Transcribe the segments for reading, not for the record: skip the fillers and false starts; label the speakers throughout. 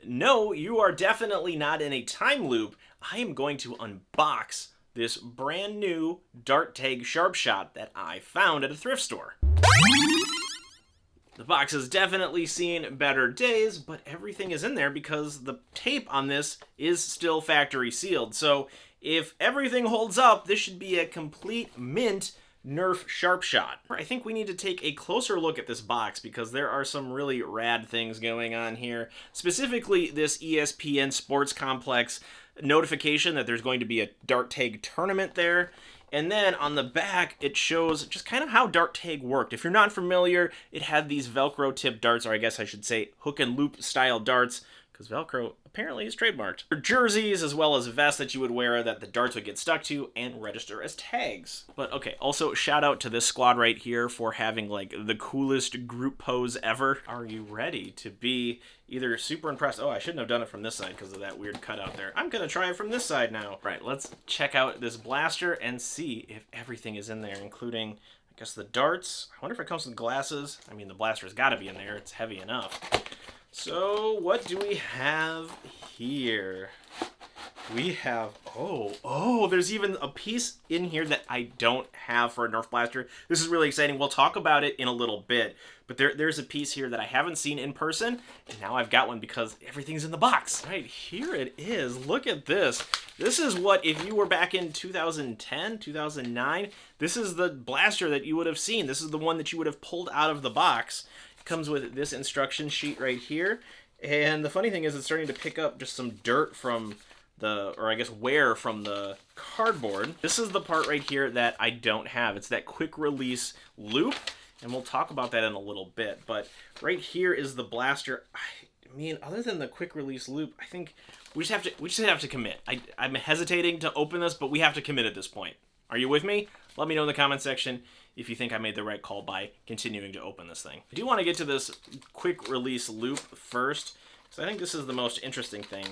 Speaker 1: No, you are definitely not in a time loop. I am going to unbox this brand new dart tag Sharp Shot that I found at a thrift store. The box has definitely seen better days, but everything is in there because the tape on this is still factory sealed. So if everything holds up, this should be a complete mint Nerf Sharp Shot. I think we need to take a closer look at this box because there are some really rad things going on here. Specifically, this ESPN Sports Complex notification that there's going to be a dart tag tournament there. And then on the back, it shows just kind of how dart tag worked. If you're not familiar, it had these Velcro tip darts, or I guess I should say hook and loop style darts, because Velcro apparently is trademarked. Jerseys, as well as vests that you would wear that the darts would get stuck to and register as tags. But okay, also shout out to this squad right here for having like the coolest group pose ever. Are you ready to be either super impressed? Oh, I shouldn't have done it from this side because of that weird cutout there. I'm gonna try it from this side now. Right, let's check out this blaster and see if everything is in there, including, I guess, the darts. I wonder if it comes with glasses. I mean, the blaster's gotta be in there. It's heavy enough. So what do we have here? We have, there's even a piece in here that I don't have for a Nerf blaster. This is really exciting. We'll talk about it in a little bit, but there's a piece here that I haven't seen in person, and now I've got one because everything's in the box. Right, here it is. Look at this. This is what, if you were back in 2010, 2009, this is the blaster that you would have seen. This is the one that you would have pulled out of the box. Comes with this instruction sheet right here, and the funny thing is it's starting to pick up just some dirt from the, or I guess wear from the cardboard. This is the part right here that I don't have. It's that quick release loop, and we'll talk about that in a little bit, but right here is the blaster. I mean, other than the quick release loop, I think we just have to commit. I'm hesitating to open this, but we have to commit at this point. Are you with me? Let me know in the comment section if you think I made the right call by continuing to open this thing. I do want to get to this quick release loop first, because I think this is the most interesting thing.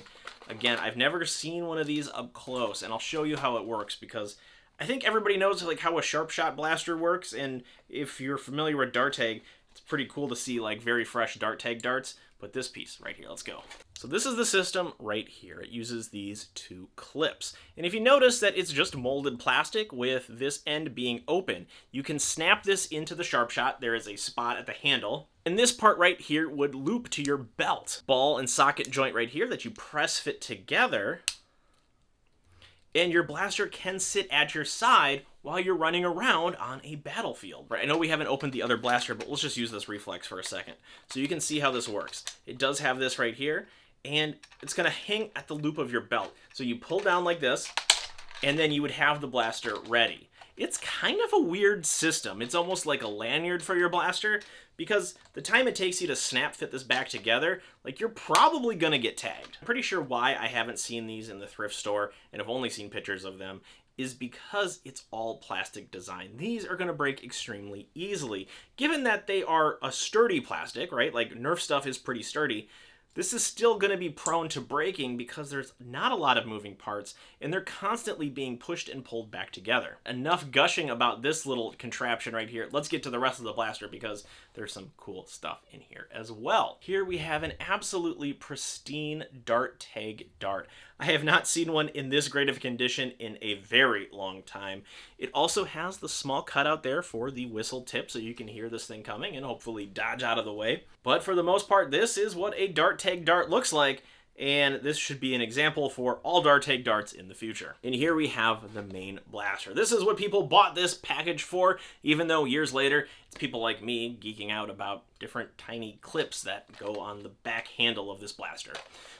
Speaker 1: Again, I've never seen one of these up close, and I'll show you how it works, because I think everybody knows like how a Sharp Shot blaster works, and if you're familiar with dart tag, it's pretty cool to see like very fresh dart tag darts. But this piece right here, let's go. So this is the system right here. It uses these two clips. And if you notice that it's just molded plastic with this end being open, you can snap this into the Sharp Shot. There is a spot at the handle. And this part right here would loop to your belt. Ball and socket joint right here that you press fit together. And your blaster can sit at your side while you're running around on a battlefield. Right, I know we haven't opened the other blaster, but let's just use this reflex for a second. So you can see how this works. It does have this right here, and it's gonna hang at the loop of your belt. So you pull down like this, and then you would have the blaster ready. It's kind of a weird system. It's almost like a lanyard for your blaster, because the time it takes you to snap fit this back together, like you're probably gonna get tagged. I'm pretty sure why I haven't seen these in the thrift store and have only seen pictures of them is because it's all plastic design. These are gonna break extremely easily. Given that they are a sturdy plastic, right? Like Nerf stuff is pretty sturdy. This is still going to be prone to breaking because there's not a lot of moving parts and they're constantly being pushed and pulled back together. Enough gushing about this little contraption right here. Let's get to the rest of the blaster because there's some cool stuff in here as well. Here we have an absolutely pristine dart tag dart. I have not seen one in this great of condition in a very long time. It also has the small cutout there for the whistle tip so you can hear this thing coming and hopefully dodge out of the way. But for the most part, this is what a dart tag dart looks like, and this should be an example for all dart tag darts in the future. And here we have the main blaster. This is what people bought this package for, even though years later, it's people like me geeking out about different tiny clips that go on the back handle of this blaster.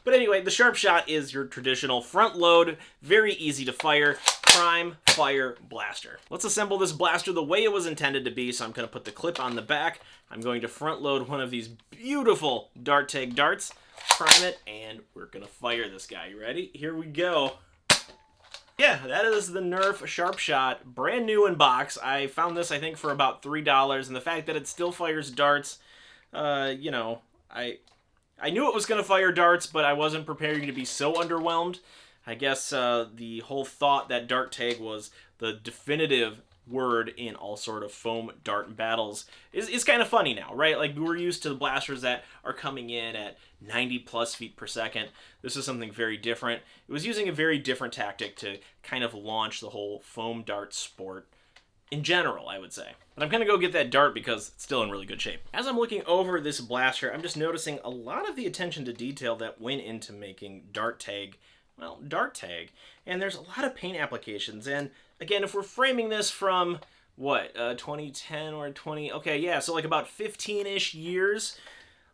Speaker 1: But anyway, the Sharp Shot is your traditional front load, very easy to fire, prime fire blaster. Let's assemble this blaster the way it was intended to be. So I'm going to put the clip on the back. I'm going to front load one of these beautiful dart tag darts, prime it, and we're going to fire this guy. You ready? Here we go. Yeah, that is the Nerf Sharp Shot, brand new in box. I found this, I think, for about $3, and the fact that it still fires darts, you know, I knew it was going to fire darts, but I wasn't preparing to be so underwhelmed. I guess the whole thought that dart tag was the definitive word in all sort of foam dart battles is kind of funny now, right? Like, we're used to the blasters that are coming in at 90 plus feet per second. This is something very different. It was using a very different tactic to kind of launch the whole foam dart sport in general, I would say. But I'm going to go get that dart because it's still in really good shape. As I'm looking over this blaster, I'm just noticing a lot of the attention to detail that went into making dart tag, well, dart tag. And there's a lot of paint applications. And again, if we're framing this from, what, 2010 or 20... Okay, yeah, so like about 15-ish years.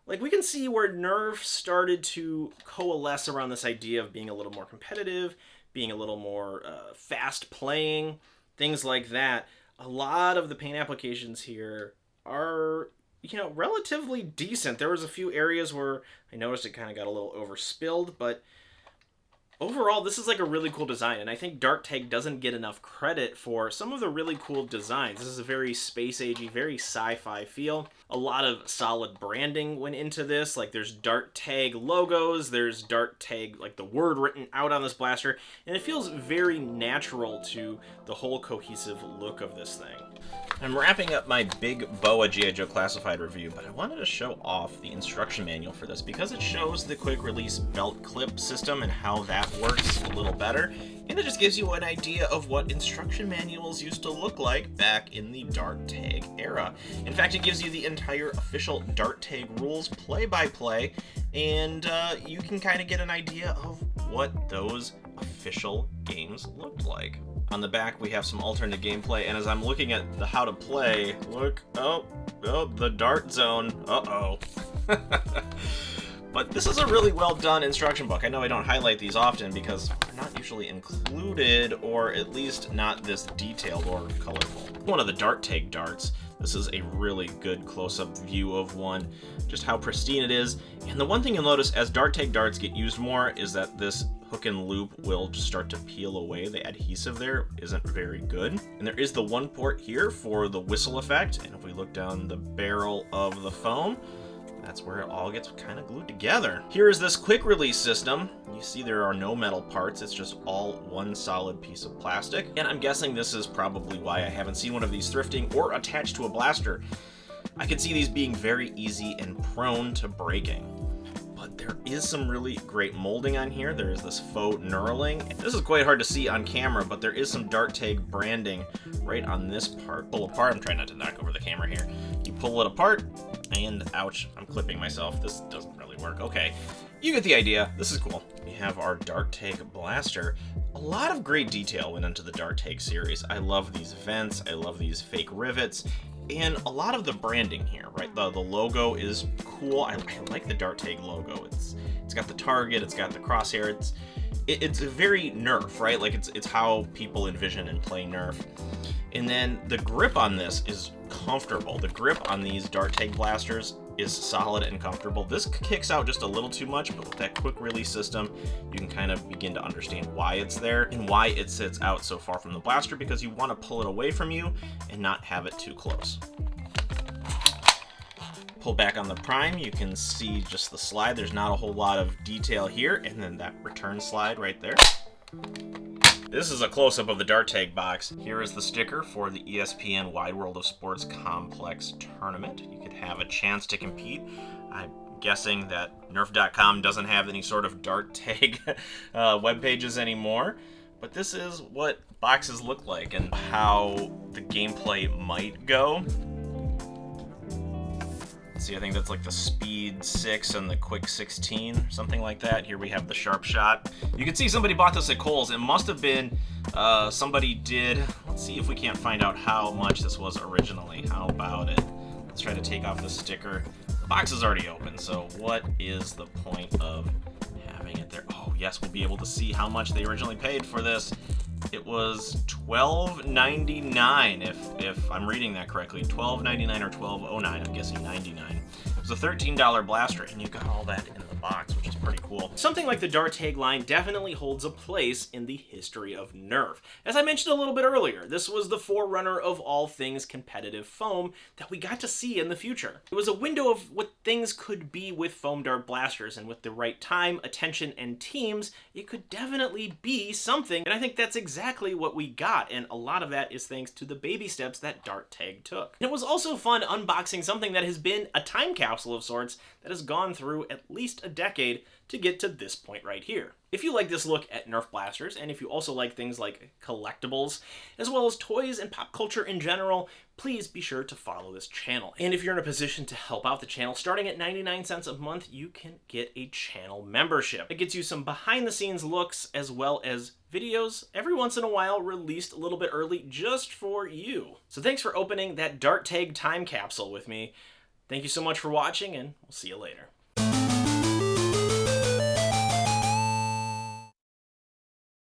Speaker 1: Like, we can see where Nerf started to coalesce around this idea of being a little more competitive, being a little more fast playing, things like that. A lot of the paint applications here are, you know, relatively decent. There was a few areas where I noticed it kind of got a little overspilled, but overall, this is like a really cool design, and I think dart tag doesn't get enough credit for some of the really cool designs. This is a very space-agey, very sci-fi feel. A lot of solid branding went into this. Like, there's dart tag logos, there's dart tag, like the word written out on this blaster, and it feels very natural to the whole cohesive look of this thing. I'm wrapping up my big BOA G.I. Joe Classified review, but I wanted to show off the instruction manual for this because it shows the quick release belt clip system and how that works a little better, and it just gives you an idea of what instruction manuals used to look like back in the dart tag era. In fact, it gives you the entire official dart tag rules play-by-play, and you can kind of get an idea of what those official games looked like. On the back, we have some alternate gameplay, and as I'm looking at the how to play, look, oh, the dart zone, uh-oh. But this is a really well done instruction book. I know I don't highlight these often because they're not usually included, or at least not this detailed or colorful. One of the dart tag darts. This is a really good close-up view of one, just how pristine it is. And the one thing you'll notice as dart tag darts get used more is that this hook and loop will just start to peel away. The adhesive there isn't very good. And there is the one port here for the whistle effect. And if we look down the barrel of the foam, that's where it all gets kind of glued together. Here is this quick release system. You see there are no metal parts, it's just all one solid piece of plastic. And I'm guessing this is probably why I haven't seen one of these thrifting or attached to a blaster. I could see these being very easy and prone to breaking. But there is some really great molding on here. There is this faux knurling. This is quite hard to see on camera, but there is some dart tag branding right on this part. Pull apart, I'm trying not to knock over the camera here. You pull it apart, and ouch, I'm clipping myself. This doesn't really work. Okay, you get the idea. This is cool. We have our dart tag blaster. A lot of great detail went into the dart tag series. I love these vents. I love these fake rivets. And a lot of the branding here, right? The logo is cool. I like the dart tag logo. It's got the target, it's got the crosshair. It's very Nerf, right? Like it's how people envision and play Nerf. And then the grip on this is comfortable. The grip on these dart tag blasters is solid and comfortable. This kicks out just a little too much, but with that quick release system, you can kind of begin to understand why it's there and why it sits out so far from the blaster, because you want to pull it away from you and not have it too close. Pull back on the prime, you can see just the slide. There's not a whole lot of detail here, and then that return slide right there. This is a close-up of the dart tag box. Here is the sticker for the ESPN Wide World of Sports Complex Tournament. You could have a chance to compete. I'm guessing that Nerf.com doesn't have any sort of dart tag web pages anymore, but this is what boxes look like and how the gameplay might go. See, I think that's like the Speed 6 and the Quick 16, something like that. Here we have the Sharp Shot. You can see somebody bought this at Kohl's. It must have been somebody did. Let's see if we can't find out how much this was originally. How about it? Let's try to take off the sticker. The box is already open, so what is the point of having it there? Oh, yes, we'll be able to see how much they originally paid for this. It was $12.99, if I'm reading that correctly. $12.99 or $12.09, I'm guessing 99. It was a $13 blaster, and you got all that in the box, which is pretty cool. Something like the dart tag line definitely holds a place in the history of Nerf. As I mentioned a little bit earlier, this was the forerunner of all things competitive foam that we got to see in the future. It was a window of what things could be with foam dart blasters, and with the right time, attention, and teams, it could definitely be something, and I think that's exactly what we got, and a lot of that is thanks to the baby steps that dart tag took. And it was also fun unboxing something that has been a time capsule of sorts that has gone through at least a decade to get to this point right here. If you like this look at Nerf blasters, and if you also like things like collectibles, as well as toys and pop culture in general, please be sure to follow this channel. And if you're in a position to help out the channel, starting at 99 cents a month, you can get a channel membership. It gets you some behind the scenes looks as well as videos every once in a while released a little bit early just for you. So thanks for opening that dart tag time capsule with me. Thank you so much for watching, and we'll see you later.